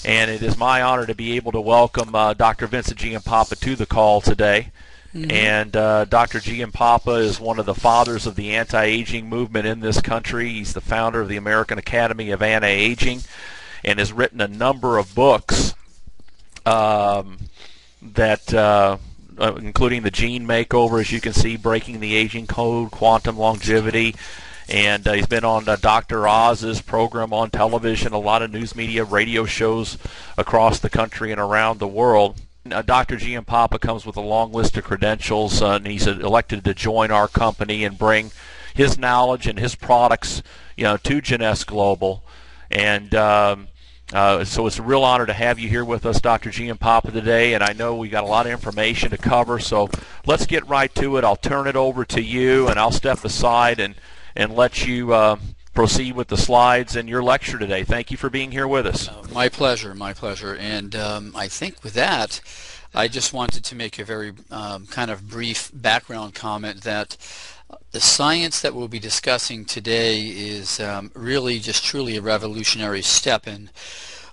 and it is my honor to be able to welcome Dr. Vincent Giampapa to the call today. And Dr. Giampapa is one of the fathers of the anti-aging movement in this country. He's the founder of the American Academy of Anti-Aging and has written a number of books including The Gene Makeover, as you can see, Breaking the Aging Code, Quantum Longevity, and he's been on Dr. Oz's program on television, a lot of news media, radio shows across the country and around the world. Dr. Giampapa comes with a long list of credentials, and he's elected to join our company and bring his knowledge and his products, to Jeunesse Global. And so it's a real honor to have you here with us, Dr. Giampapa, today. And I know we got a lot of information to cover, so let's get right to it. I'll turn it over to you, and I'll step aside and let you proceed with the slides and your lecture today. Thank you for being here with us. My pleasure, my pleasure. And I think with that, I just wanted to make a very kind of brief background comment that the science that we'll be discussing today is really just truly a revolutionary step in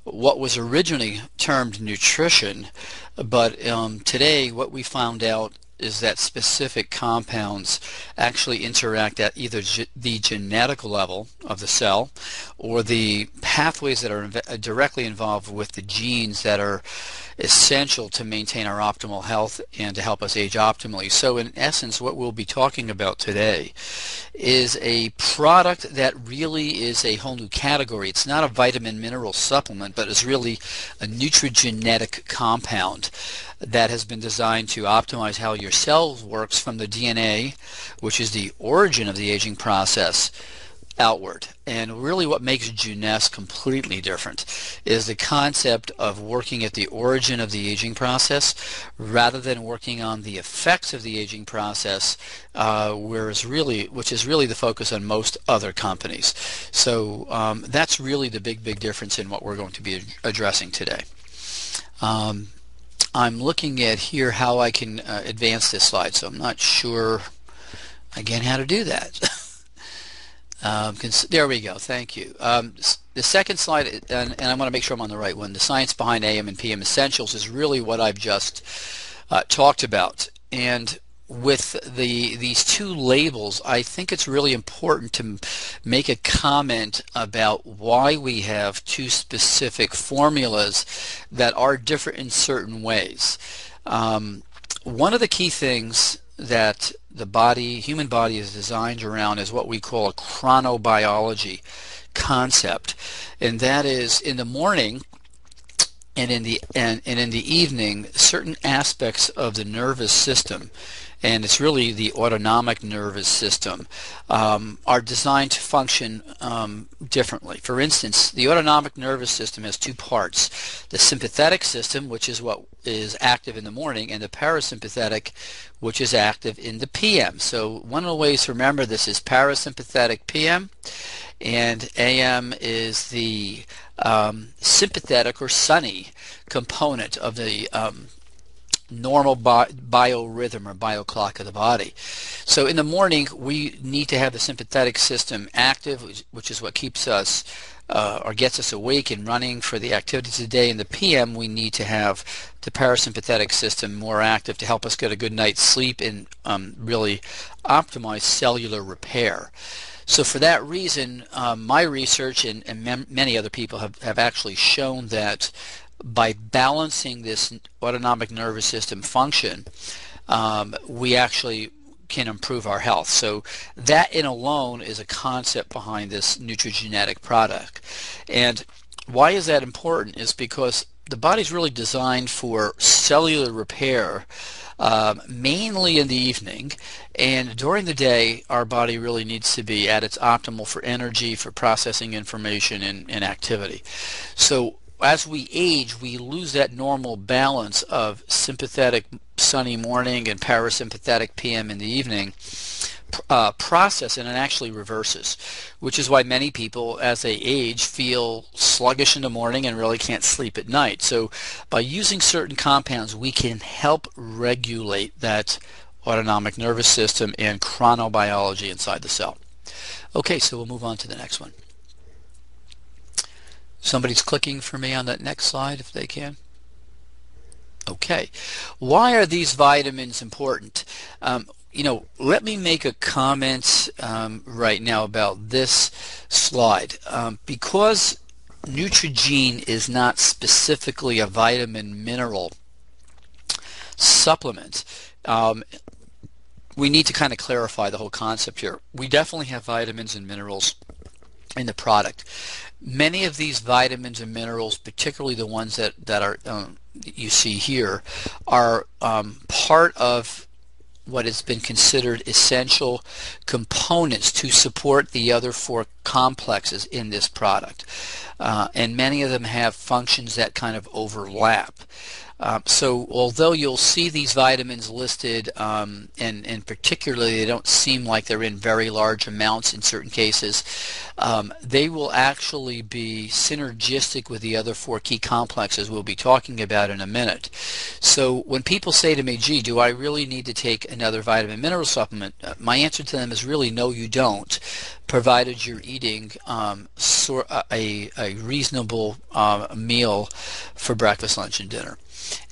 what was originally termed nutrition, but today what we found out is that specific compounds actually interact at either the genetic level of the cell or the pathways that are directly involved with the genes that are essential to maintain our optimal health and to help us age optimally. So in essence, what we'll be talking about today is a product that really is a whole new category. It's not a vitamin mineral supplement, but it's really a nutrigenetic compound that has been designed to optimize how your cells works from the DNA, which is the origin of the aging process, outward. And really what makes Jeunesse completely different is the concept of working at the origin of the aging process rather than working on the effects of the aging process, which is really the focus on most other companies. So that's really the big difference in what we're going to be addressing today. I'm looking at here how I can advance this slide, so I'm not sure again how to do that. There we go. Thank you. The second slide, and I want to make sure I'm on the right one, the science behind AM and PM essentials is really what I've just talked about. And with these two labels, I think it's really important to make a comment about why we have two specific formulas that are different in certain ways. One of the key things that the human body is designed around is what we call a chronobiology concept, and that is in the morning and in the evening, certain aspects of the nervous system, and it's really the autonomic nervous system, are designed to function differently. For instance, the autonomic nervous system has two parts: the sympathetic system, which is what is active in the morning, and the parasympathetic, which is active in the PM. So one of the ways to remember this is parasympathetic PM, and AM is the sympathetic or sunny component of the normal biorhythm or bioclock of the body. So in the morning we need to have the sympathetic system active, which is what keeps us or gets us awake and running for the activities of the day. In the PM we need to have the parasympathetic system more active to help us get a good night's sleep and really optimize cellular repair. So for that reason, my research and many other people have actually shown that by balancing this autonomic nervous system function, we actually can improve our health. So that in alone is a concept behind this nutrigenetic product. And why is that important is because the body's really designed for cellular repair, mainly in the evening, and during the day our body really needs to be at its optimal for energy, for processing information and activity. So as we age, we lose that normal balance of sympathetic sunny morning and parasympathetic PM in the evening process, and it actually reverses, which is why many people as they age feel sluggish in the morning and really can't sleep at night. So by using certain compounds we can help regulate that autonomic nervous system and chronobiology inside the cell. Okay, so we'll move on to the next one. Somebody's clicking for me on that next slide if they can. Okay, why are these vitamins important? Let me make a comment right now about this slide. Because Neutrogena is not specifically a vitamin mineral supplement, we need to kind of clarify the whole concept here. We definitely have vitamins and minerals in the product. Many of these vitamins and minerals, particularly the ones that are you see here, are part of what has been considered essential components to support the other four complexes in this product. And many of them have functions that kind of overlap. So although you'll see these vitamins listed, and particularly they don't seem like they're in very large amounts in certain cases, they will actually be synergistic with the other four key complexes we'll be talking about in a minute. So when people say to me, gee, do I really need to take another vitamin mineral supplement? My answer to them is really no, you don't, provided you're eating a reasonable meal for breakfast, lunch, and dinner.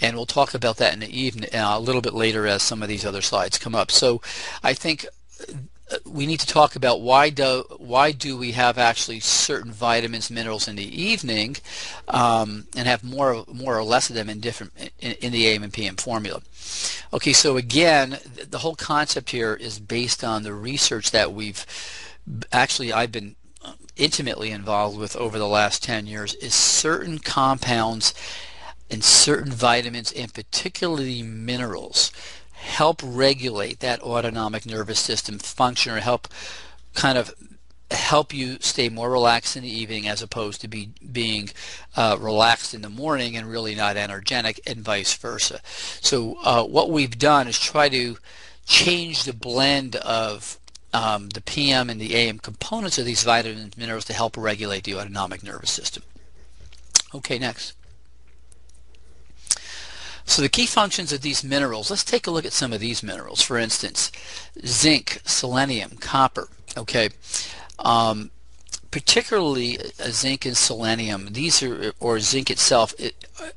And we'll talk about that in the evening a little bit later as some of these other slides come up. So I think we need to talk about why do we have actually certain vitamins, minerals in the evening, and have more or less of them in the AM and PM formula. Okay, so again, the whole concept here is based on the research that I've been intimately involved with over the last 10 years, is certain compounds and certain vitamins, and particularly minerals, help regulate that autonomic nervous system function, or help you stay more relaxed in the evening as opposed to being relaxed in the morning and really not energetic, and vice versa. So what we've done is try to change the blend of the PM and the AM components of these vitamins and minerals to help regulate the autonomic nervous system. Okay, next. So the key functions of these minerals, let's take a look at some of these minerals. For instance, zinc, selenium, copper. Okay, particularly zinc and selenium, or zinc itself,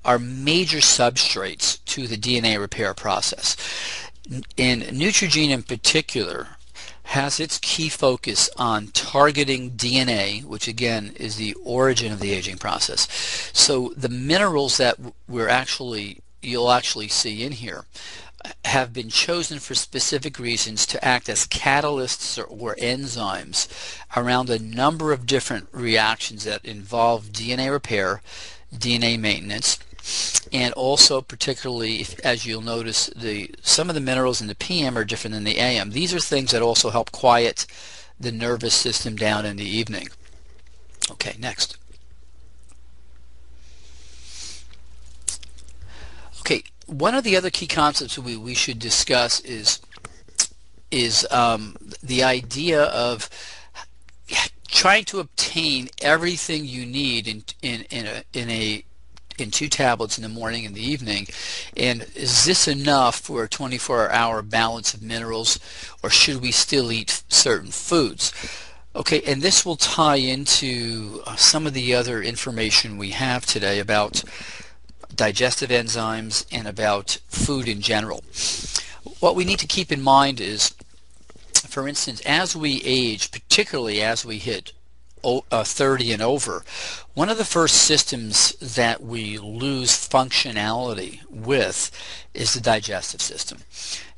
are major substrates to the DNA repair process. And Neutrogena in particular has its key focus on targeting DNA, which again is the origin of the aging process. So the minerals that you'll actually see in here have been chosen for specific reasons to act as catalysts or enzymes around a number of different reactions that involve DNA repair, DNA maintenance, and also particularly, as you'll notice, some of the minerals in the PM are different than the AM. These are things that also help quiet the nervous system down in the evening. Okay, next. Okay, one of the other key concepts we should discuss is the idea of trying to obtain everything you need in 2 tablets in the morning and the evening. And is this enough for a 24-hour balance of minerals, or should we still eat certain foods? Okay, and this will tie into some of the other information we have today about digestive enzymes and about food in general. What we need to keep in mind is, for instance, as we age, particularly as we hit 30 and over, one of the first systems that we lose functionality with is the digestive system.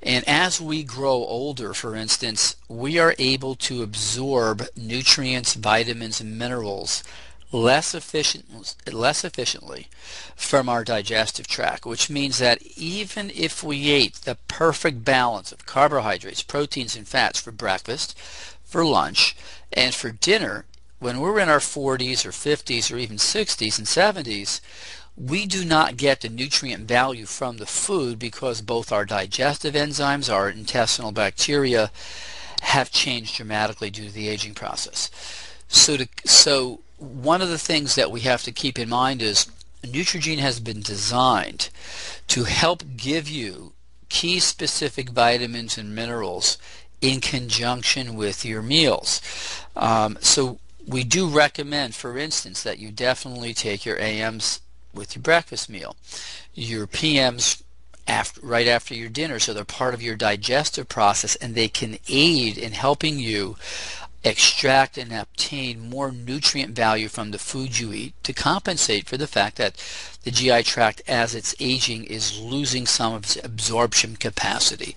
And as we grow older, for instance, we are able to absorb nutrients, vitamins, and minerals less efficiently from our digestive tract, which means that even if we ate the perfect balance of carbohydrates, proteins, and fats for breakfast, for lunch, and for dinner, when we're in our 40s or 50s or even 60s and 70s, we do not get the nutrient value from the food because both our digestive enzymes, our intestinal bacteria, have changed dramatically due to the aging process. So one of the things that we have to keep in mind is Neutrogena has been designed to help give you key specific vitamins and minerals in conjunction with your meals. So we do recommend, for instance, that you definitely take your AMs with your breakfast meal, your PMs right after your dinner, so they're part of your digestive process, and they can aid in helping you extract and obtain more nutrient value from the food you eat to compensate for the fact that the GI tract, as it's aging, is losing some of its absorption capacity.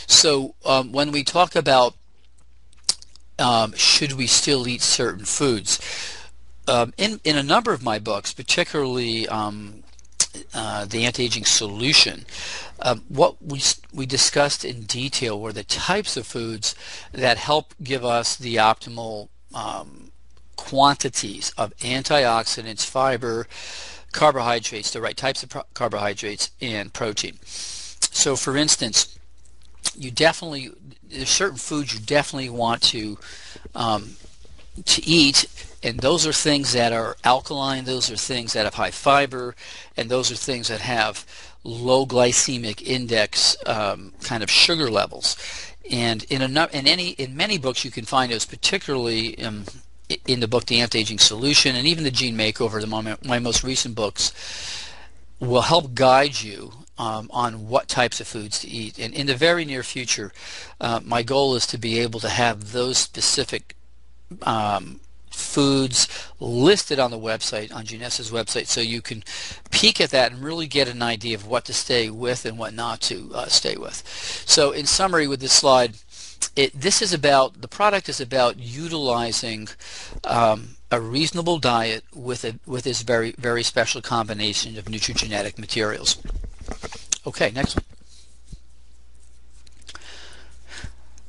So when we talk about should we still eat certain foods, in a number of my books, particularly the Anti-Aging Solution, what we discussed in detail were the types of foods that help give us the optimal quantities of antioxidants, fiber, carbohydrates, the right types of carbohydrates, and protein. So for instance, there's certain foods you definitely want to eat, and those are things that are alkaline, those are things that have high fiber, and those are things that have low glycemic index kind of sugar levels. And in many books you can find those, particularly in the book The Anti-Aging Solution, and even the Gene Makeover, my most recent books, will help guide you on what types of foods to eat. And in the very near future, my goal is to be able to have those specific foods listed on the website, on Genesa's website, so you can peek at that and really get an idea of what to stay with and what not to stay with. So in summary, with this slide, the product is about utilizing a reasonable diet with this very, very special combination of nutrigenetic materials. Okay, next one.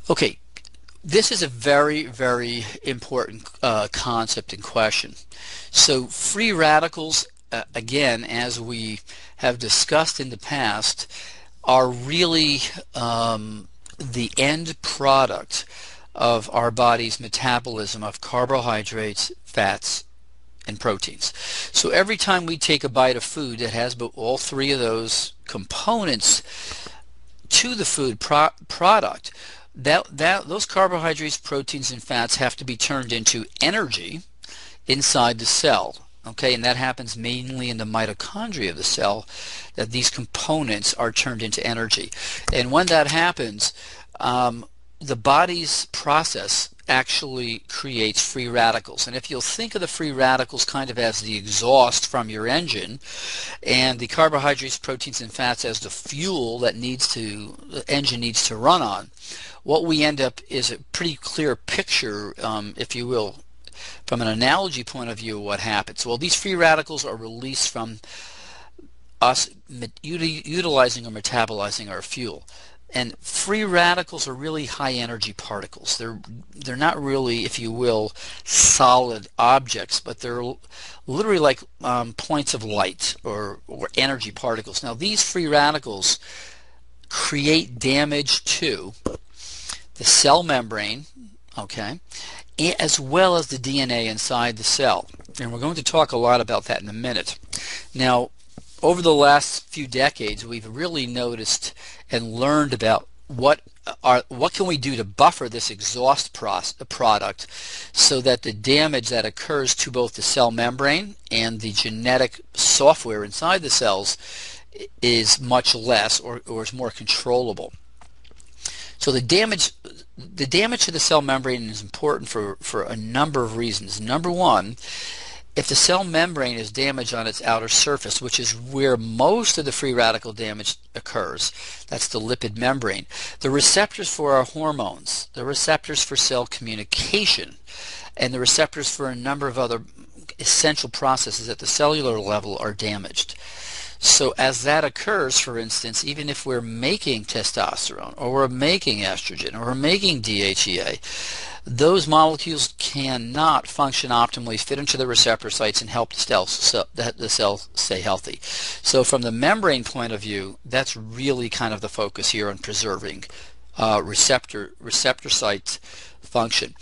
Okay, this is a very, very important concept in question. So free radicals, again, as we have discussed in the past, are really the end product of our body's metabolism of carbohydrates, fats, and proteins. So every time we take a bite of food that has all three of those components to the food product, those carbohydrates, proteins, and fats have to be turned into energy inside the cell. Okay, and that happens mainly in the mitochondria of the cell, that these components are turned into energy. And when that happens, the body's process actually creates free radicals. And if you'll think of the free radicals kind of as the exhaust from your engine, and the carbohydrates, proteins, and fats as the fuel that the engine needs to run on, what we end up is a pretty clear picture, if you will, from an analogy point of view, what happens. Well, these free radicals are released from us utilizing or metabolizing our fuel. And free radicals are really high energy particles. They're not really, if you will, solid objects, but they're literally like points of light or energy particles. Now these free radicals create damage to the cell membrane, okay, as well as the DNA inside the cell. And we're going to talk a lot about that in a minute. Now, over the last few decades, we've really noticed and learned about what can we do to buffer this exhaust product so that the damage that occurs to both the cell membrane and the genetic software inside the cells is much less or is more controllable. So the damage to the cell membrane is important for a number of reasons. Number one, if the cell membrane is damaged on its outer surface, which is where most of the free radical damage occurs, that's the lipid membrane, the receptors for our hormones, the receptors for cell communication, and the receptors for a number of other essential processes at the cellular level are damaged. So as that occurs, for instance, even if we're making testosterone, or we're making estrogen, or we're making DHEA, those molecules cannot function optimally, fit into the receptor sites, and help the cell stay healthy. So from the membrane point of view, that's really kind of the focus here on preserving receptor site function.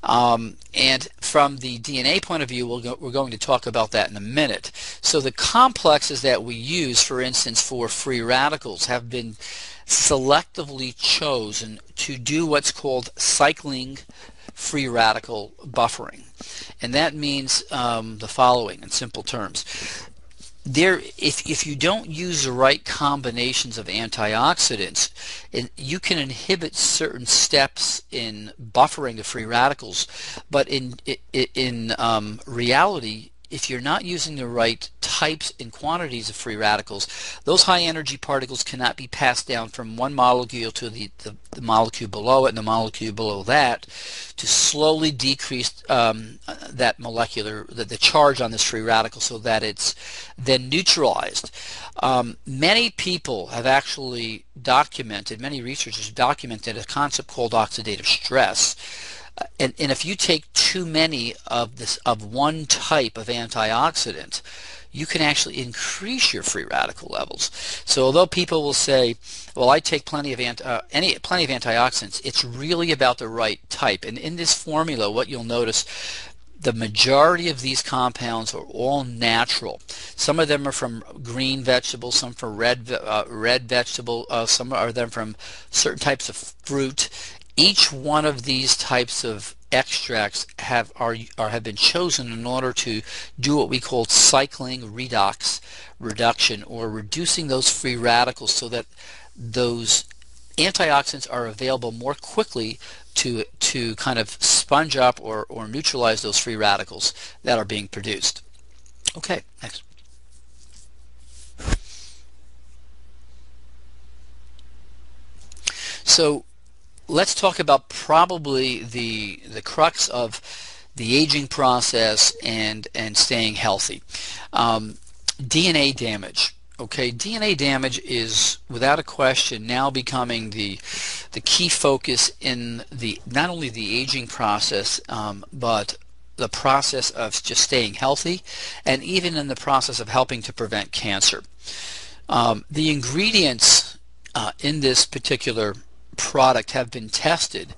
And from the DNA point of view, we're going to talk about that in a minute. So the complexes that we use, for instance, for free radicals have been selectively chosen to do what's called cycling free radical buffering. And that means the following in simple terms. If you don't use the right combinations of antioxidants, you can inhibit certain steps in buffering the free radicals, but in reality, if you're not using the right types and quantities of free radicals, those high energy particles cannot be passed down from one molecule to the molecule below it and the molecule below that to slowly decrease that molecular, the charge on this free radical so that it's then neutralized. Many people have actually documented, many researchers have documented a concept called oxidative stress. And if you take too many of one type of antioxidant, you can actually increase your free radical levels. So although people will say, well, I take plenty of antioxidants, it's really about the right type. And in this formula, what you'll notice, the majority of these compounds are all natural. Some of them are from green vegetables, some from red vegetable, some are them from certain types of fruit. Each one of these types of extracts have been chosen in order to do what we call cycling redox reduction, or reducing those free radicals so that those antioxidants are available more quickly to kind of sponge up or neutralize those free radicals that are being produced. Okay, next. So let's talk about probably the crux of the aging process and staying healthy. DNA damage. Okay, DNA damage is without a question now becoming the key focus in not only the aging process, but the process of just staying healthy, and even in the process of helping to prevent cancer. The ingredients in this particular product have been tested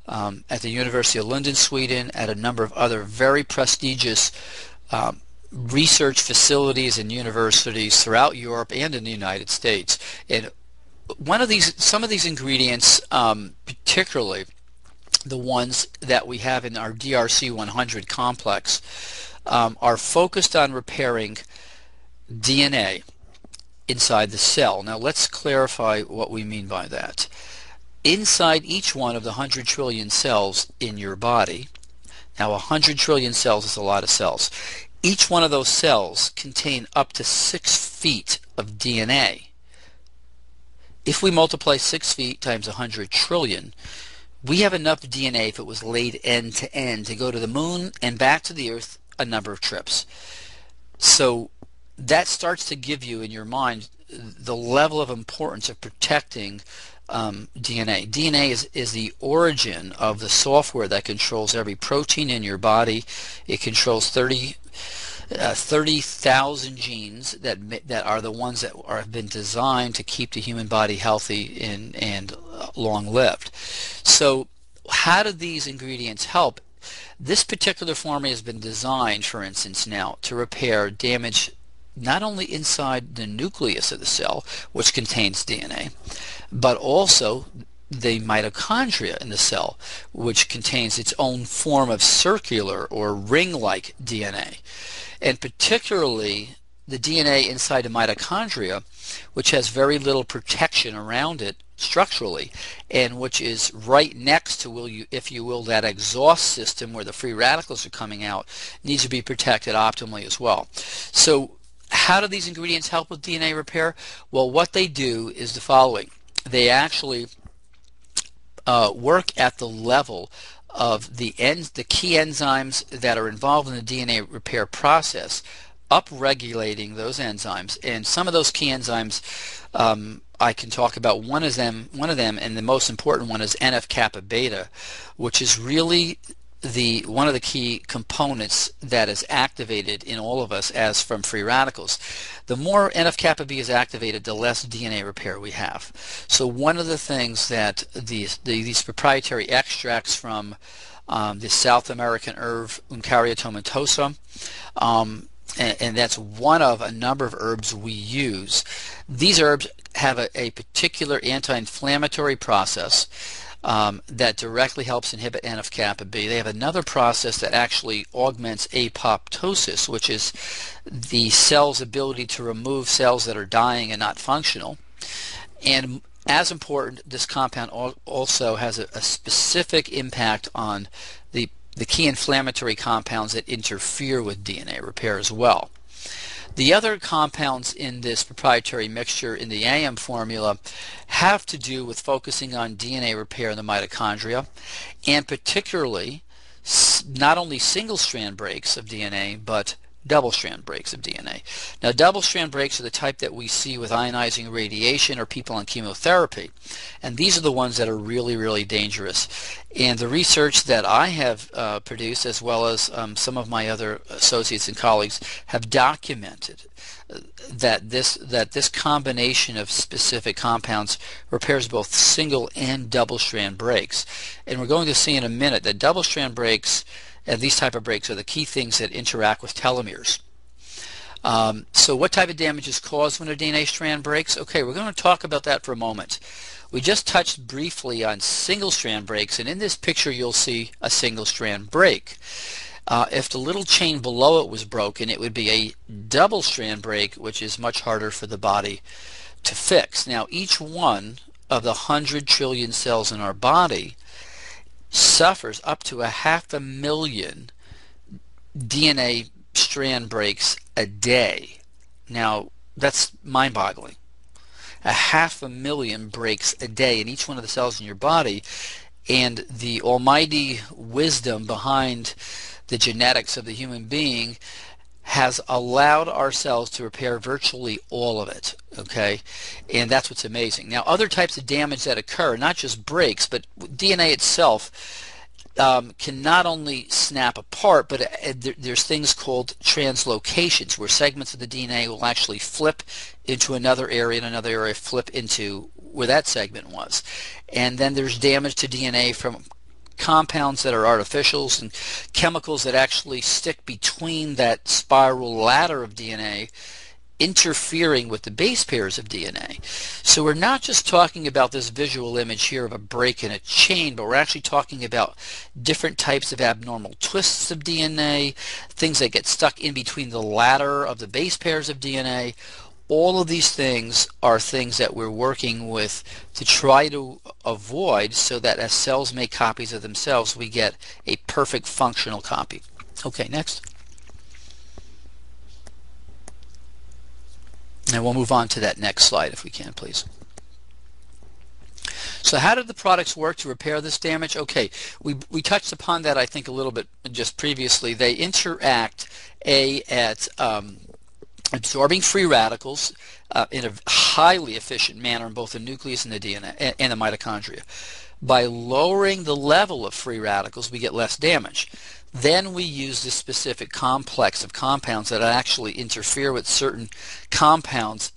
at the University of Lund in Sweden, at a number of other very prestigious research facilities and universities throughout Europe and in the United States. And some of these ingredients, particularly the ones that we have in our DRC 100 complex, are focused on repairing DNA inside the cell. Now let's clarify what we mean by that. Inside each one of the 100 trillion cells in your body, now 100 trillion cells is a lot of cells, each one of those cells contain up to 6 feet of DNA. If we multiply 6 feet times 100 trillion, we have enough DNA, if it was laid end to end, to go to the moon and back to the earth a number of trips. So that starts to give you in your mind the level of importance of protecting DNA. DNA is the origin of the software that controls every protein in your body. It controls 30,000 genes that are the ones that have been designed to keep the human body healthy and long-lived. So how do these ingredients help? This particular formula has been designed, for instance, now to repair damage not only inside the nucleus of the cell, which contains DNA, but also the mitochondria in the cell, which contains its own form of circular or ring-like DNA. And particularly the DNA inside the mitochondria, which has very little protection around it structurally, and which is right next to, if you will, that exhaust system where the free radicals are coming out, needs to be protected optimally as well. So how do these ingredients help with DNA repair? Well, what they do is the following. They actually work at the level of the key enzymes that are involved in the DNA repair process, upregulating those enzymes. And some of those key enzymes I can talk about. One of them, and the most important one, is NF-kappa beta, which is really one of the key components that is activated in all of us as from free radicals. The more NF-kappa B is activated, the less DNA repair we have. So one of the things that these proprietary extracts from the South American herb Uncaria tomentosa, and that's one of a number of herbs we use. These herbs have a particular anti-inflammatory process. that directly helps inhibit NF-kappa B. They have another process that actually augments apoptosis, which is the cell's ability to remove cells that are dying and not functional. And as important, this compound also has a specific impact on the key inflammatory compounds that interfere with DNA repair as well. The other compounds in this proprietary mixture in the AM formula have to do with focusing on DNA repair in the mitochondria, and particularly not only single-strand breaks of DNA, but double-strand breaks of DNA. Now, double-strand breaks are the type that we see with ionizing radiation or people on chemotherapy, and these are the ones that are really, really dangerous. And the research that I have produced, as well as some of my other associates and colleagues, have documented that this combination of specific compounds repairs both single and double-strand breaks. And we're going to see in a minute that double-strand breaks and these type of breaks are the key things that interact with telomeres. So what type of damage is caused when a DNA strand breaks? Okay, we're going to talk about that for a moment. We just touched briefly on single strand breaks, and in this picture you'll see a single strand break. If the little chain below it was broken, it would be a double strand break, which is much harder for the body to fix. Now, each one of the 100 trillion cells in our body suffers up to 500,000 DNA strand breaks a day. Now, that's mind-boggling. 500,000 breaks a day in each one of the cells in your body, and the almighty wisdom behind the genetics of the human being has allowed our cells to repair virtually all of it, okay? And that's what's amazing. Now, other types of damage that occur, not just breaks, but DNA itself can not only snap apart, but there's things called translocations, where segments of the DNA will actually flip into another area and another area flip into where that segment was. And then there's damage to DNA from compounds that are artificials and chemicals that actually stick between that spiral ladder of DNA, interfering with the base pairs of DNA. So we're not just talking about this visual image here of a break in a chain, but we're actually talking about different types of abnormal twists of DNA, things that get stuck in between the ladder of the base pairs of DNA. All of these things are things that we're working with to try to avoid, so that as cells make copies of themselves, we get a perfect functional copy. Okay, next. And we'll move on to that next slide if we can, please. So how did the products work to repair this damage? Okay, we touched upon that, I think, a little bit just previously. They interact at absorbing free radicals in a highly efficient manner in both the nucleus and the DNA and the mitochondria. By lowering the level of free radicals, we get less damage. Then we use this specific complex of compounds that actually interfere with certain compounds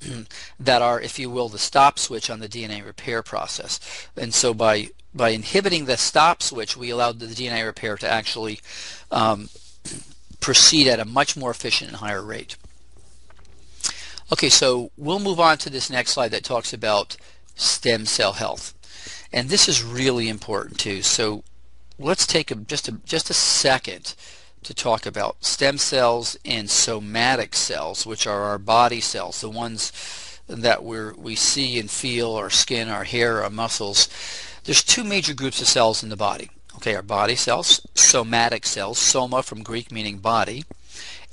that are, if you will, the stop switch on the DNA repair process. And so by inhibiting the stop switch, we allow the DNA repair to actually proceed at a much more efficient and higher rate. Okay, so we'll move on to this next slide that talks about stem cell health. And this is really important too. So let's take just a second to talk about stem cells and somatic cells, which are our body cells, the ones that we see and feel, our skin, our hair, our muscles. There's two major groups of cells in the body. Okay, our body cells, somatic cells, soma from Greek meaning body,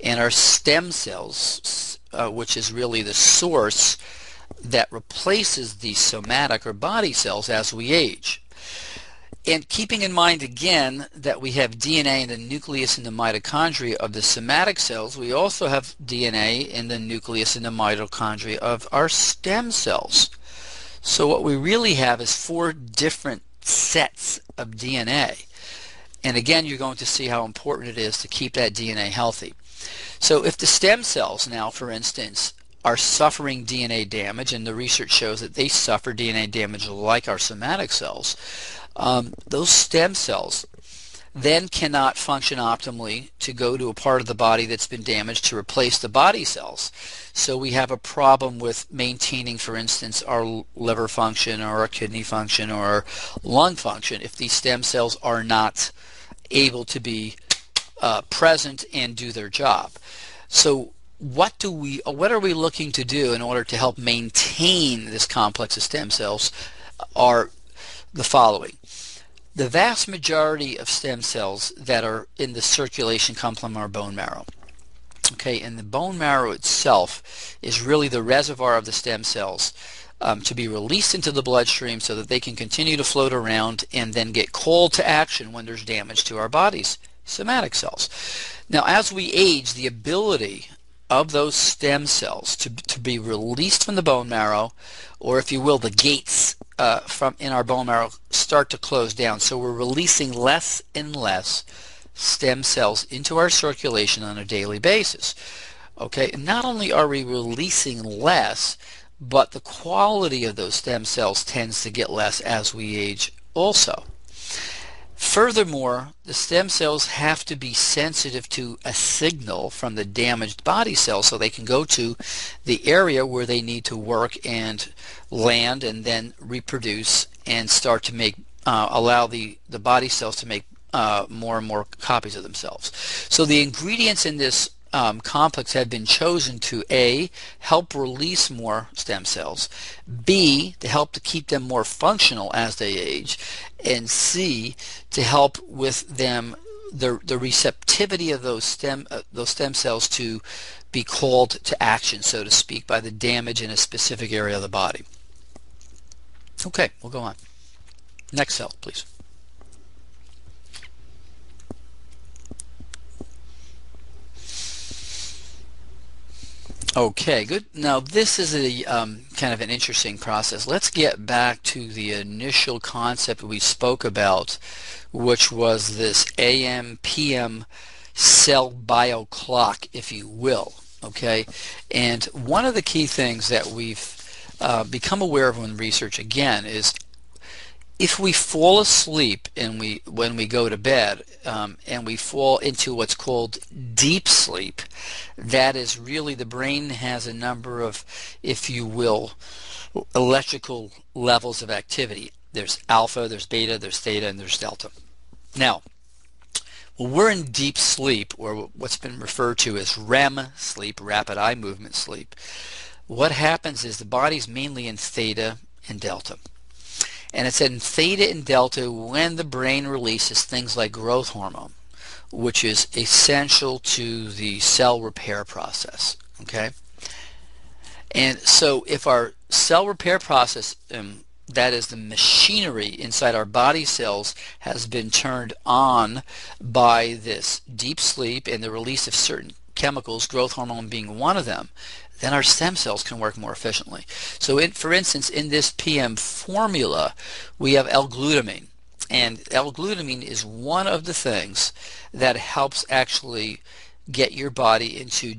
and our stem cells, which is really the source that replaces the somatic or body cells as we age. And keeping in mind again that we have DNA in the nucleus and the mitochondria of the somatic cells, we also have DNA in the nucleus and the mitochondria of our stem cells. So what we really have is 4 different sets of DNA. And again, you're going to see how important it is to keep that DNA healthy. So if the stem cells now, for instance, are suffering DNA damage, and the research shows that they suffer DNA damage like our somatic cells, those stem cells, then cannot function optimally to go to a part of the body that's been damaged to replace the body cells. So we have a problem with maintaining, for instance, our liver function or our kidney function or our lung function if these stem cells are not able to be present and do their job. So what are we looking to do in order to help maintain this complex of stem cells are the following. The vast majority of stem cells that are in the circulation come from our bone marrow. Okay, and the bone marrow itself is really the reservoir of the stem cells to be released into the bloodstream so that they can continue to float around and then get called to action when there's damage to our body's somatic cells. Now, as we age, the ability of those stem cells to be released from the bone marrow, or if you will, the gates from in our bone marrow start to close down. So we're releasing less and less stem cells into our circulation on a daily basis. Okay, not only are we releasing less, but the quality of those stem cells tends to get less as we age also. Furthermore, the stem cells have to be sensitive to a signal from the damaged body cells so they can go to the area where they need to work and land and then reproduce and start to make allow the body cells to make more and more copies of themselves. So the ingredients in this complex have been chosen to A, help release more stem cells, B, to help to keep them more functional as they age, and C, to help with them the receptivity of those stem cells to be called to action, so to speak, by the damage in a specific area of the body. Okay, we'll go on. Next cell, please. Okay, good. Now this is a kind of an interesting process. Let's get back to the initial concept we spoke about, which was this AM/PM cell bio clock, if you will. Okay, and one of the key things that we've become aware of in research again is if we fall asleep and when we go to bed and we fall into what's called deep sleep, that is really the brain has a number of, if you will, electrical levels of activity. There's alpha, there's beta, there's theta, and there's delta. Now, when we're in deep sleep, or what's been referred to as REM sleep, rapid eye movement sleep, what happens is the body's mainly in theta and delta. And it's in theta and delta when the brain releases things like growth hormone, which is essential to the cell repair process. Okay? And so if our cell repair process, that is the machinery inside our body cells, has been turned on by this deep sleep and the release of certain chemicals, growth hormone being one of them, then our stem cells can work more efficiently. So for instance, in this PM formula, we have L-glutamine. And L-glutamine is one of the things that helps actually get your body into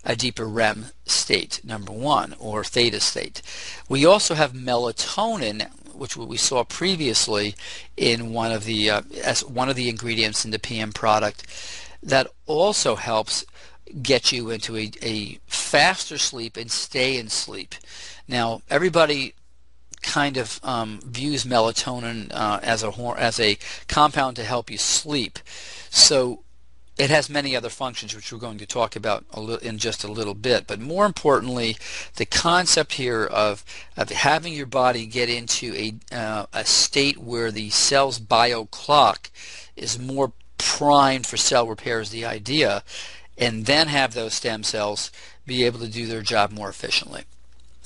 a deeper REM state, number one, or theta state. We also have melatonin, which we saw previously in one of the as one of the ingredients in the PM product, that also helps get you into a faster sleep and stay in sleep. Now, everybody kind of views melatonin as a compound to help you sleep. So it has many other functions, which we're going to talk about in just a little bit. But more importantly, the concept here of having your body get into a state where the cell's bio clock is more primed for cell repair is the idea, and then have those stem cells be able to do their job more efficiently.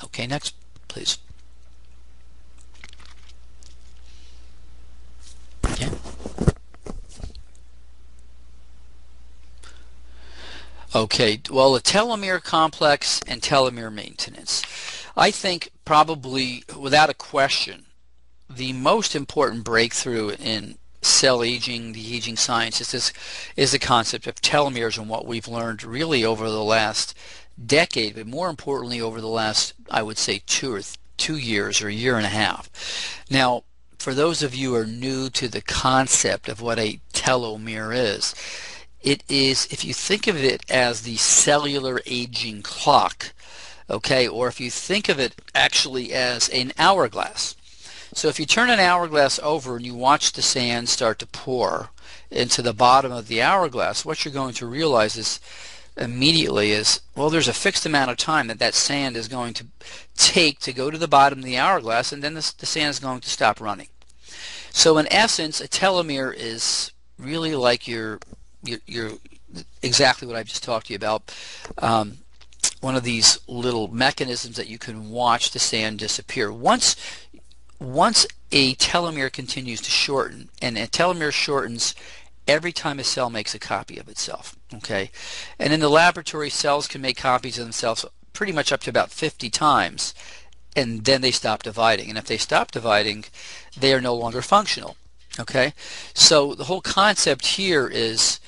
Okay, next, please. Okay. Okay, well, the telomere complex and telomere maintenance. I think probably, without a question, the most important breakthrough in cell aging, the aging science, is the concept of telomeres and what we've learned really over the last decade, but more importantly over the last, I would say, 2 years or a year and a half. Now, for those of you who are new to the concept of what a telomere is. It is, if you think of it as the cellular aging clock, okay, or if you think of it actually as an hourglass. So if you turn an hourglass over and you watch the sand start to pour into the bottom of the hourglass, what you're going to realize is immediately is, well, there's a fixed amount of time that that sand is going to take to go to the bottom of the hourglass, and then the sand is going to stop running. So in essence, a telomere is really like your exactly what I've just talked to you about. One of these little mechanisms that you can watch the sand disappear. Once a telomere continues to shorten, and a telomere shortens every time a cell makes a copy of itself, okay? And in the laboratory, cells can make copies of themselves pretty much up to about 50 times, and then they stop dividing. And if they stop dividing, they are no longer functional, okay? So the whole concept here is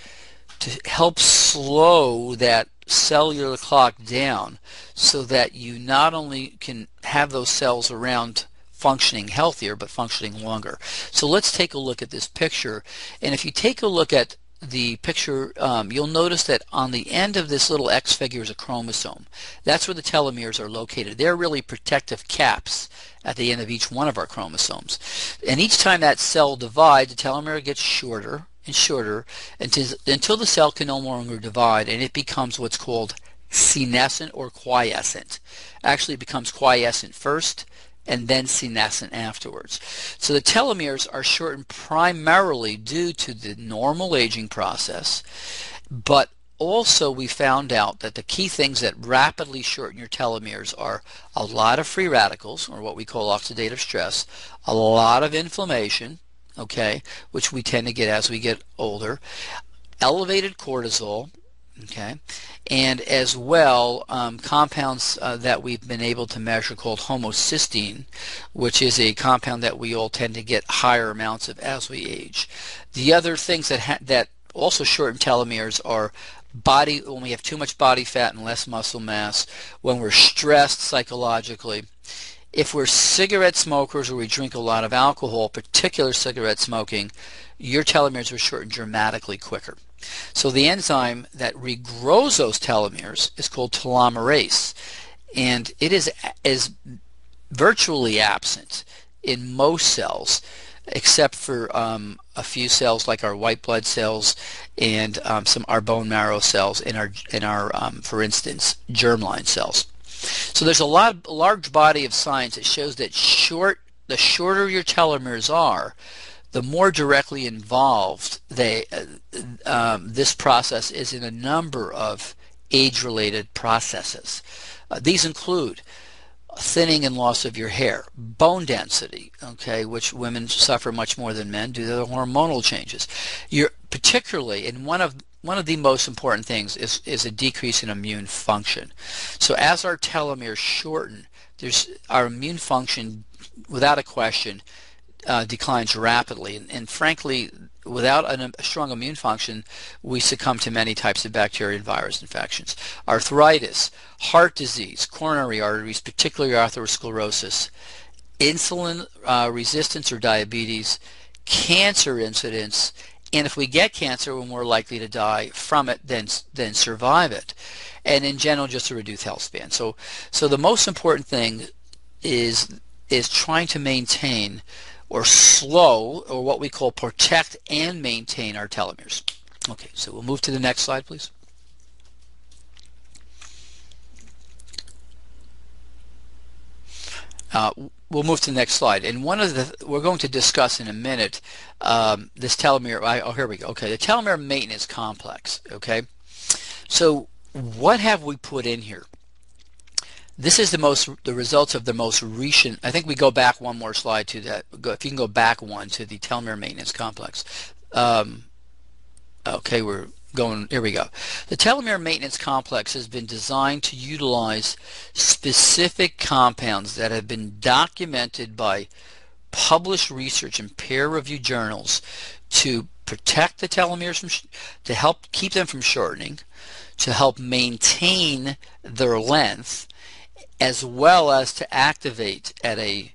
to help slow that cellular clock down so that you not only can have those cells around functioning healthier, but functioning longer. So let's take a look at this picture. And if you take a look at the picture, you'll notice that on the end of this little X figure is a chromosome. That's where the telomeres are located. They're really protective caps at the end of each one of our chromosomes. And each time that cell divides, the telomere gets shorter and shorter until the cell can no longer divide, and it becomes what's called senescent or quiescent. Actually, it becomes quiescent first, and then senescent afterwards. So the telomeres are shortened primarily due to the normal aging process, but also we found out that the key things that rapidly shorten your telomeres are a lot of free radicals, or what we call oxidative stress, a lot of inflammation, okay, which we tend to get as we get older, elevated cortisol, okay, and as well compounds that we've been able to measure called homocysteine, which is a compound that we all tend to get higher amounts of as we age. The other things that also shorten telomeres are when we have too much body fat and less muscle mass, when we're stressed psychologically, if we're cigarette smokers or we drink a lot of alcohol, particular cigarette smoking, your telomeres are shortened dramatically quicker. So the enzyme that regrows those telomeres is called telomerase, and it is virtually absent in most cells, except for a few cells like our white blood cells and our bone marrow cells and our for instance, germline cells. So there's a large body of science that shows that the shorter your telomeres are, the more directly involved this process is in a number of age-related processes. These include thinning and loss of your hair, bone density, okay, which women suffer much more than men due to the hormonal changes. Particularly, and one of the most important things is a decrease in immune function. So as our telomeres shorten, our immune function, without a question, declines rapidly, and frankly, without a strong immune function, we succumb to many types of bacteria and virus infections. Arthritis, heart disease, coronary arteries, particularly atherosclerosis, insulin resistance or diabetes, cancer incidence, and if we get cancer, we're more likely to die from it than survive it, and in general, just a reduced health span. So the most important thing is trying to maintain or slow, or what we call protect and maintain our telomeres. Okay, so we'll move to the next slide, please. We'll move to the next slide, and we're going to discuss in a minute this telomere. Oh, here we go. Okay, the telomere maintenance complex. Okay, so what have we put in here? This is the results of the most recent. I think we go back one more slide to that. If you can go back one to the telomere maintenance complex. Okay, we're going. Here we go. The telomere maintenance complex has been designed to utilize specific compounds that have been documented by published research in peer-reviewed journals to protect the telomeres, to help keep them from shortening, to help maintain their length, as well as to activate at a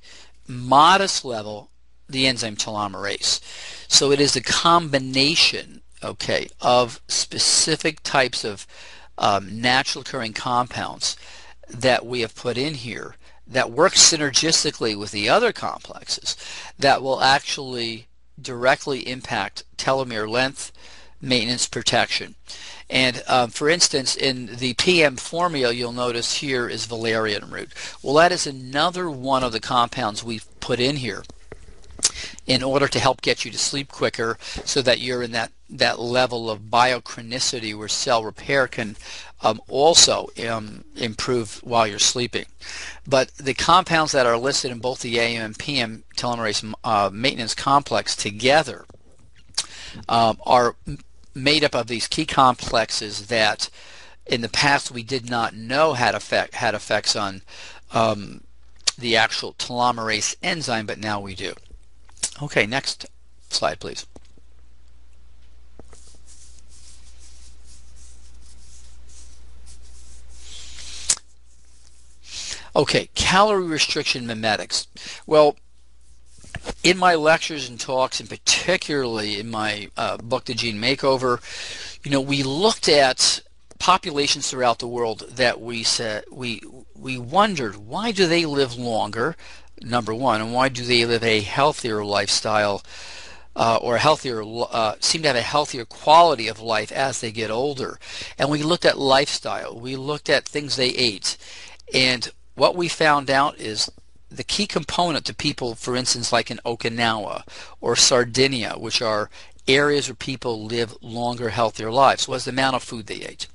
modest level the enzyme telomerase. So it is a combination, okay, of specific types of natural occurring compounds that we have put in here that work synergistically with the other complexes that will actually directly impact telomere length, maintenance, protection. And for instance, in the PM formula, you'll notice here is valerian root. Well, that is another one of the compounds we've put in here in order to help get you to sleep quicker, so that you're in that level of biochronicity where cell repair can also improve while you're sleeping. But the compounds that are listed in both the AM and PM telomerase maintenance complex together are made up of these key complexes that in the past we did not know had effects on the actual telomerase enzyme, but now we do. Okay, next slide, please. Okay, calorie restriction mimetics. Well, in my lectures and talks, and particularly in my book, The Gene Makeover, we looked at populations throughout the world that we wondered, why do they live longer, number one, and why do they live a healthier lifestyle, or seem to have a healthier quality of life as they get older. And we looked at lifestyle, we looked at things they ate, and what we found out is the key component to people, for instance, like in Okinawa or Sardinia, which are areas where people live longer, healthier lives, was the amount of food they ate.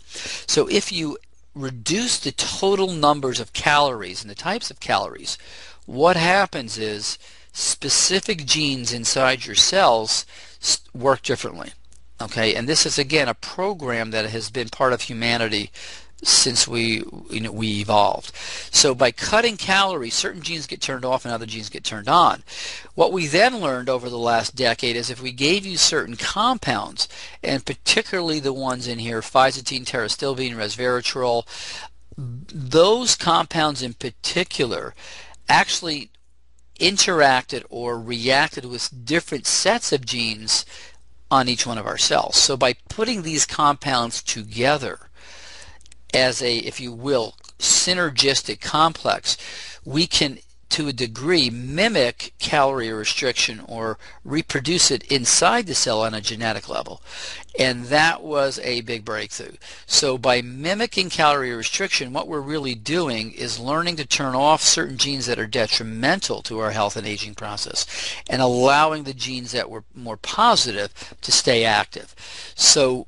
So if you reduce the total numbers of calories and the types of calories, what happens is specific genes inside your cells work differently. Okay, and this is again a program that has been part of humanity since we evolved. So by cutting calories, certain genes get turned off and other genes get turned on. What we then learned over the last decade is if we gave you certain compounds, and particularly the ones in here, phyzatine, terastilbene, resveratrol, those compounds in particular actually interacted or reacted with different sets of genes on each one of our cells. So by putting these compounds together as a, if you will, synergistic complex, we can, to a degree, mimic calorie restriction or reproduce it inside the cell on a genetic level. And that was a big breakthrough. So by mimicking calorie restriction, what we're really doing is learning to turn off certain genes that are detrimental to our health and aging process and allowing the genes that were more positive to stay active. So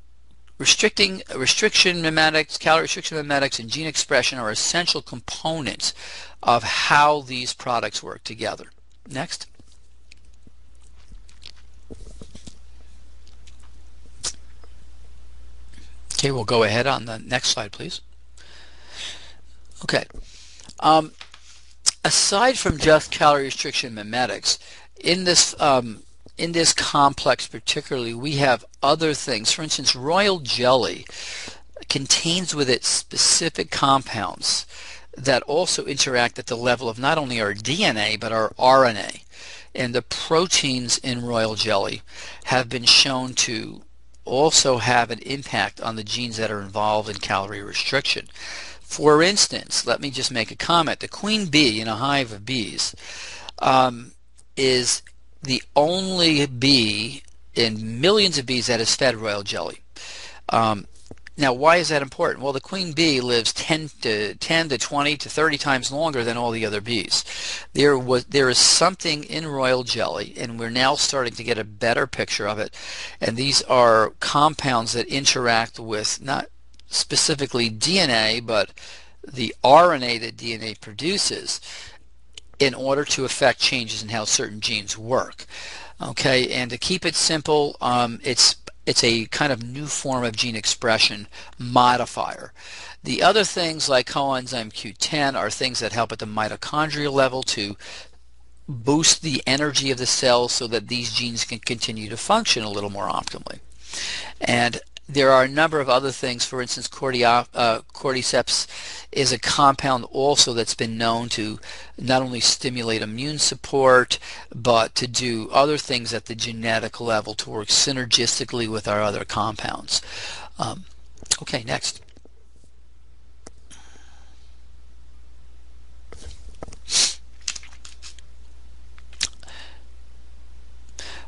restriction mimetics, calorie restriction mimetics, and gene expression are essential components of how these products work together. Next. Okay, we'll go ahead on the next slide, please. Okay. Aside from just calorie restriction mimetics, in this complex particularly, we have other things. For instance, royal jelly contains with it specific compounds that also interact at the level of not only our DNA but our RNA. And the proteins in royal jelly have been shown to also have an impact on the genes that are involved in calorie restriction. For instance, let me just make a comment. The queen bee in a hive of bees is the only bee in millions of bees that is fed royal jelly. Now, why is that important? Well, the queen bee lives 10 to 20 to 30 times longer than all the other bees. There is something in royal jelly, and we're now starting to get a better picture of it. And these are compounds that interact with not specifically DNA, but the RNA that DNA produces in order to affect changes in how certain genes work. Okay, and to keep it simple, it's a kind of new form of gene expression modifier. The other things like coenzyme Q10 are things that help at the mitochondrial level to boost the energy of the cells so that these genes can continue to function a little more optimally. And There are a number of other things. For instance, cordyceps is a compound also that's been known to not only stimulate immune support, but to do other things at the genetic level to work synergistically with our other compounds. Okay, next.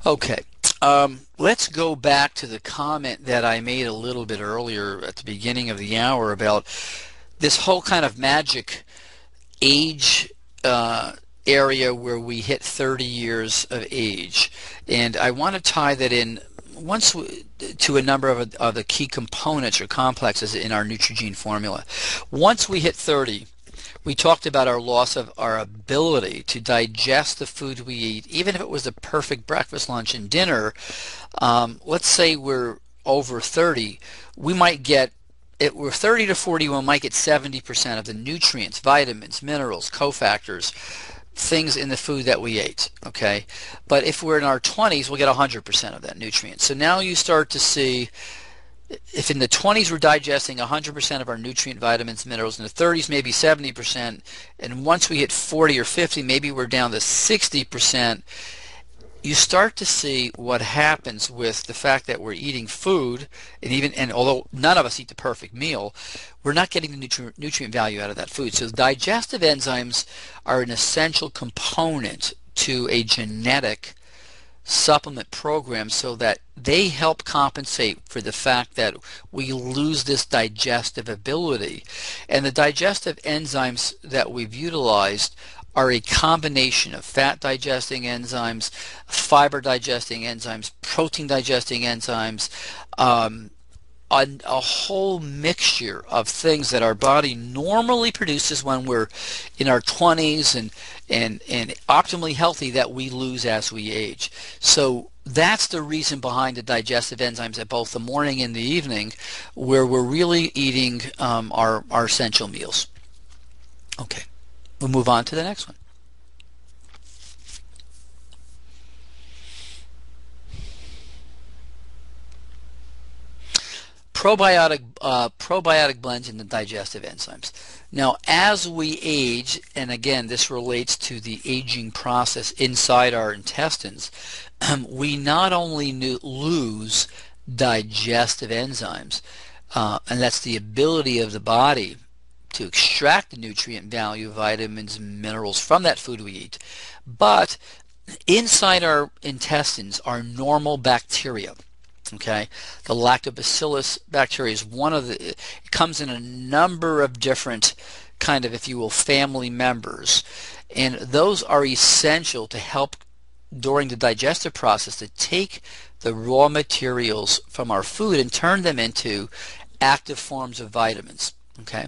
Okay, let's go back to the comment that I made a little bit earlier at the beginning of the hour about this whole kind of magic age area where we hit 30 years of age. And I want to tie that in to a number of the key components or complexes in our Neutrogena formula. Once we hit 30, we talked about our loss of our ability to digest the food we eat, even if it was the perfect breakfast, lunch, and dinner. Let's say we're over 30, we might get, if we're 30 to 40, we might get 70% of the nutrients, vitamins, minerals, cofactors, things in the food that we ate, okay? But if we're in our 20s, we'll get 100% of that nutrient. So now you start to see, if in the 20s we're digesting 100% of our nutrient, vitamins, minerals, in the 30s maybe 70%, and once we hit 40 or 50, maybe we're down to 60%, you start to see what happens with the fact that we're eating food, and although none of us eat the perfect meal, we're not getting the nutrient value out of that food. So digestive enzymes are an essential component to a genetic supplement program, so that they help compensate for the fact that we lose this digestive ability. And the digestive enzymes that we've utilized are a combination of fat digesting enzymes, fiber digesting enzymes, protein digesting enzymes, a whole mixture of things that our body normally produces when we're in our 20s and optimally healthy, that we lose as we age. So that's the reason behind the digestive enzymes at both the morning and the evening, where we're really eating our essential meals. Okay, we'll move on to the next one. Probiotic blends in the digestive enzymes. Now, as we age, and again, this relates to the aging process inside our intestines, we not only lose digestive enzymes, and that's the ability of the body to extract the nutrient value, vitamins, and minerals from that food we eat, but inside our intestines are normal bacteria. Okay, the lactobacillus bacteria is one of the, it comes in a number of different kind of, if you will, family members, and those are essential to help during the digestive process to take the raw materials from our food and turn them into active forms of vitamins. Okay,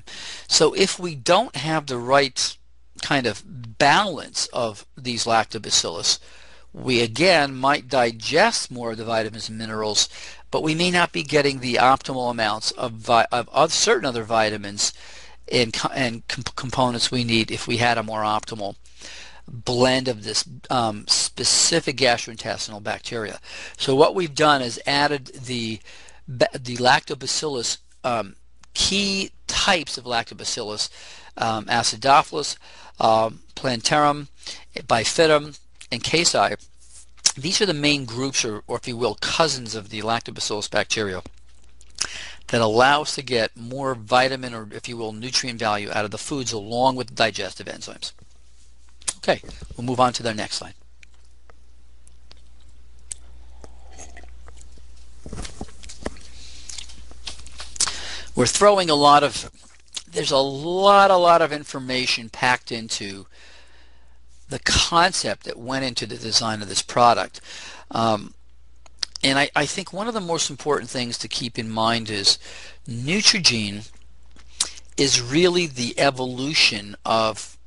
so if we don't have the right kind of balance of these lactobacillus, we again might digest more of the vitamins and minerals, but we may not be getting the optimal amounts of certain other vitamins and components we need if we had a more optimal blend of this specific gastrointestinal bacteria. So what we've done is added the lactobacillus, key types of lactobacillus, acidophilus, plantarum, bifidum, and casei. These are the main groups, or if you will, cousins of the lactobacillus bacteria, that allow us to get more vitamin, or if you will, nutrient value out of the foods along with the digestive enzymes. Okay, we'll move on to the next slide. We're throwing there's a lot of information packed into the concept that went into the design of this product. And I think one of the most important things to keep in mind is Neutrogena is really the evolution of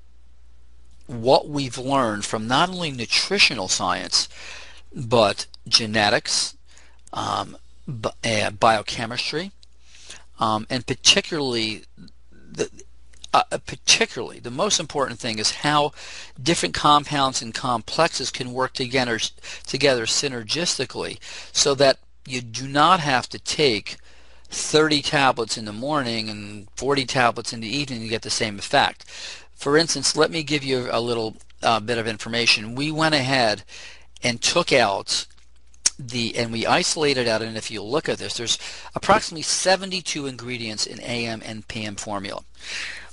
what we've learned from not only nutritional science, but genetics, biochemistry, and particularly the most important thing is how different compounds and complexes can work together synergistically, so that you do not have to take 30 tablets in the morning and 40 tablets in the evening, you get the same effect. For instance, let me give you a little bit of information. We went ahead and took out and we isolated out, and if you look at this, there's approximately 72 ingredients in AM and PM formula.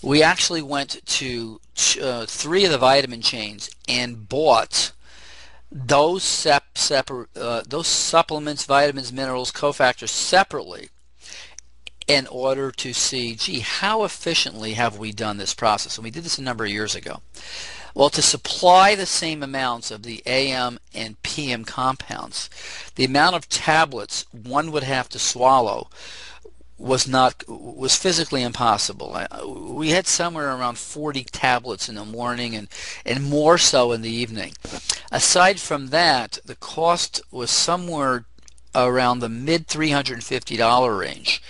We actually went to 3 of the vitamin chains and bought those supplements, vitamins, minerals, cofactors separately in order to see, gee, how efficiently have we done this process? And we did this a number of years ago. Well, to supply the same amounts of the AM and PM compounds, the amount of tablets one would have to swallow was physically impossible. We had somewhere around 40 tablets in the morning and more so in the evening. Aside from that, the cost was somewhere around the mid $350 range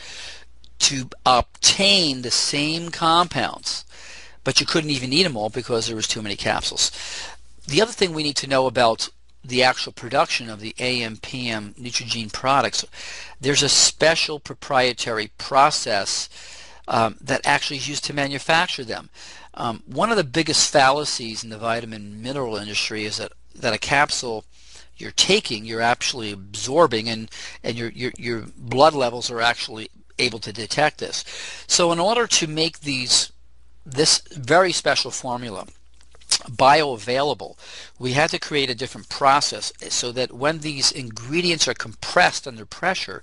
to obtain the same compounds, but you couldn't even eat them all because there was too many capsules. The other thing we need to know about the actual production of the AM/PM Neutrogena products, there's a special proprietary process that actually is used to manufacture them. One of the biggest fallacies in the vitamin mineral industry is that a capsule you're taking, you're actually absorbing, and your blood levels are actually able to detect this. So in order to make this very special formula bioavailable, we had to create a different process so that when these ingredients are compressed under pressure,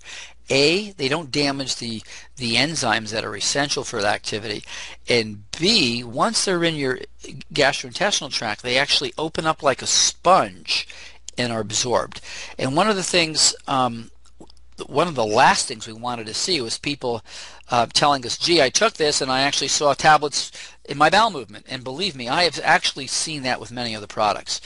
A, they don't damage the enzymes that are essential for the activity, and B, once they're in your gastrointestinal tract, they actually open up like a sponge and are absorbed. And one of the last things we wanted to see was people telling us, gee, I took this and I actually saw tablets in my bowel movement. And believe me, I have actually seen that with many of the products.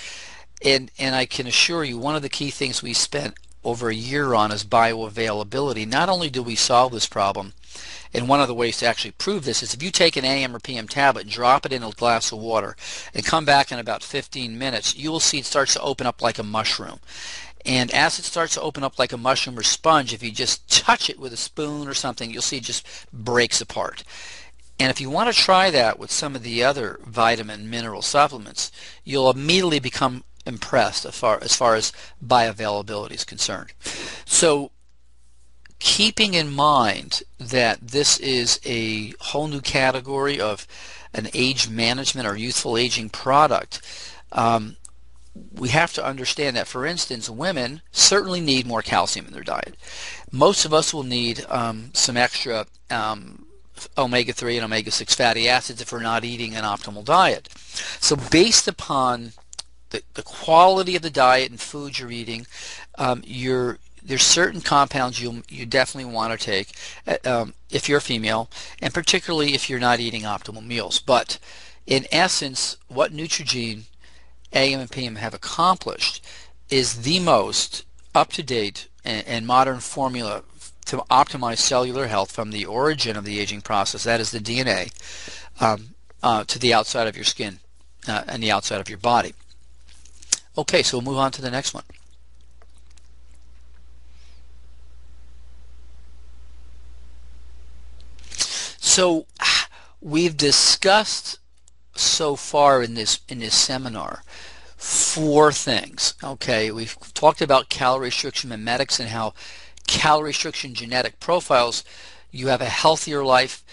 And I can assure you, one of the key things we spent over a year on is bioavailability. Not only do we solve this problem, and one of the ways to actually prove this is if you take an AM or PM tablet and drop it in a glass of water and come back in about 15 minutes, you will see it starts to open up like a mushroom. And as it starts to open up like a mushroom or sponge, if you just touch it with a spoon or something, you'll see it just breaks apart. And if you want to try that with some of the other vitamin mineral supplements, you'll immediately become impressed as far as bioavailability is concerned. So keeping in mind that this is a whole new category of an age management or youthful aging product, we have to understand that, for instance, women certainly need more calcium in their diet. Most of us will need some extra omega-3 and omega-6 fatty acids if we're not eating an optimal diet. So based upon the quality of the diet and food you're eating, there's certain compounds you definitely want to take if you're a female, and particularly if you're not eating optimal meals. But in essence, what Neutrogena AM and PM have accomplished is the most up-to-date and modern formula to optimize cellular health from the origin of the aging process, that is the DNA, to the outside of your skin and the outside of your body. Okay, so we'll move on to the next one. So we've discussed so far in this seminar 4 things. Okay, we've talked about calorie restriction mimetics and how calorie restriction genetic profiles, you have a healthier life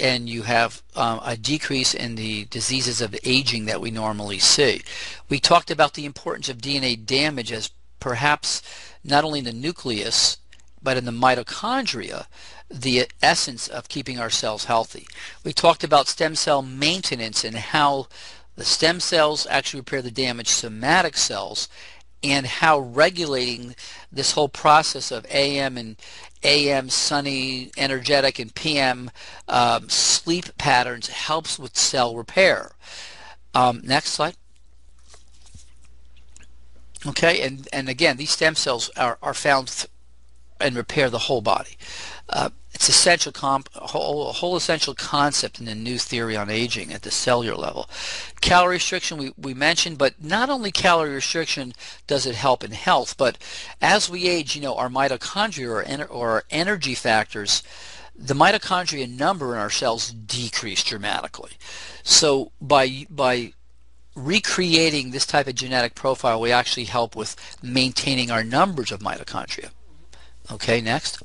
and you have a decrease in the diseases of aging that we normally see. We talked about the importance of DNA damage as perhaps not only in the nucleus but in the mitochondria, the essence of keeping our cells healthy. We talked about stem cell maintenance and how the stem cells actually repair the damaged somatic cells, and how regulating this whole process of AM sunny, energetic, and PM sleep patterns helps with cell repair. Next slide. Okay, and again, these stem cells are found and repair the whole body. It's a whole essential concept in the new theory on aging at the cellular level. Calorie restriction we mentioned, but not only calorie restriction does it help in health, but as we age, our mitochondria or our energy factors, the mitochondria number in our cells decrease dramatically. So by recreating this type of genetic profile, we actually help with maintaining our numbers of mitochondria. Okay, next.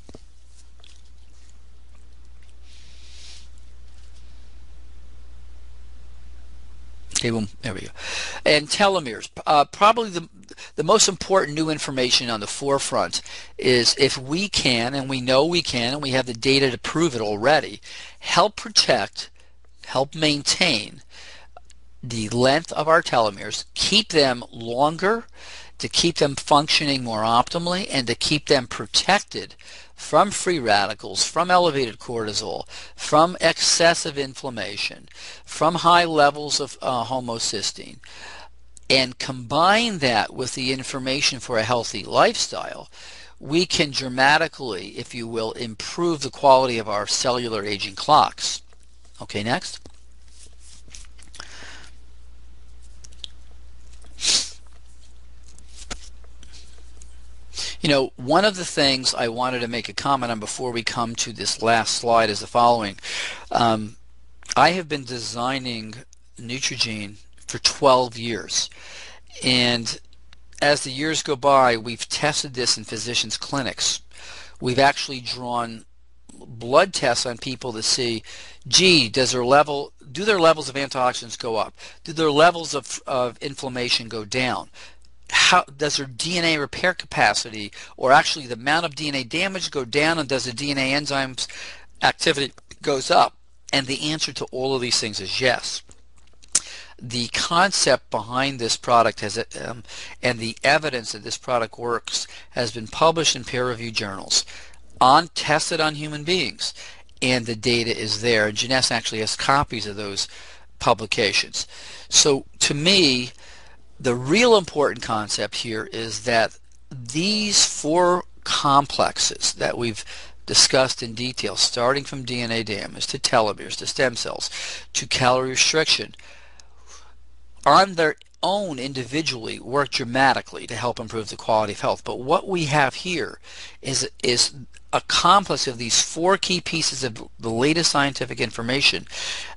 Okay, well, there we go. And telomeres. Probably the most important new information on the forefront is if we can, and we know we can, and we have the data to prove it already, help protect, help maintain the length of our telomeres, keep them longer, to keep them functioning more optimally, and to keep them protected from free radicals, from elevated cortisol, from excessive inflammation, from high levels of homocysteine, and combine that with the information for a healthy lifestyle, we can dramatically, if you will, improve the quality of our cellular aging clocks. Okay, next. One of the things I wanted to make a comment on before we come to this last slide is the following. I have been designing Neutrogene for 12 years, and as the years go by, we've tested this in physicians' clinics. We've actually drawn blood tests on people to see, gee, do their levels of antioxidants go up? Do their levels of inflammation go down? How does their DNA repair capacity, or actually the amount of DNA damage, go down, and does the DNA enzymes activity goes up? And the answer to all of these things is yes. The concept behind this product and the evidence that this product works has been published in peer-reviewed journals, tested on human beings, and the data is there. And Jeunesse actually has copies of those publications. So to me, the real important concept here is that these four complexes that we've discussed in detail, starting from DNA damage to telomeres to stem cells to calorie restriction, on their own individually work dramatically to help improve the quality of health. But what we have here is a complex of these four key pieces of the latest scientific information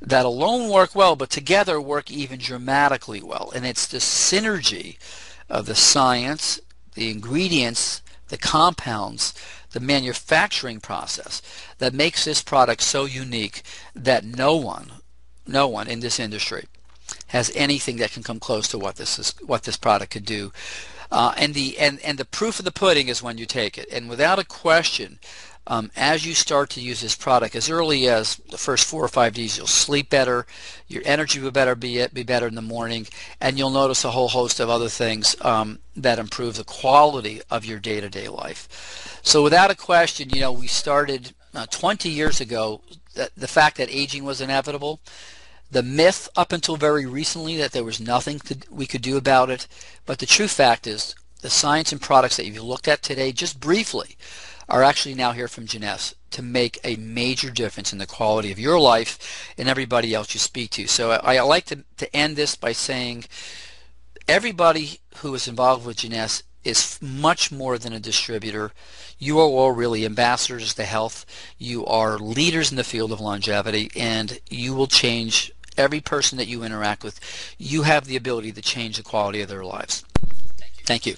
that alone work well, but together work even dramatically well. And it's the synergy of the science, the ingredients, the compounds, the manufacturing process that makes this product so unique that no one in this industry has anything that can come close to what this product could do. And the proof of the pudding is when you take it. And without a question, as you start to use this product, as early as the first 4 or 5 days, you'll sleep better, your energy will be better in the morning, and you'll notice a whole host of other things that improve the quality of your day-to-day life. So without a question, we started 20 years ago, the fact that aging was inevitable. The myth up until very recently that there was nothing we could do about it, but the true fact is the science and products that you've looked at today, just briefly, are actually now here from Jeunesse to make a major difference in the quality of your life and everybody else you speak to. So I like to end this by saying everybody who is involved with Jeunesse is much more than a distributor. You are all really ambassadors to health. You are leaders in the field of longevity, and you will change every person that you interact with. You have the ability to change the quality of their lives. Thank you.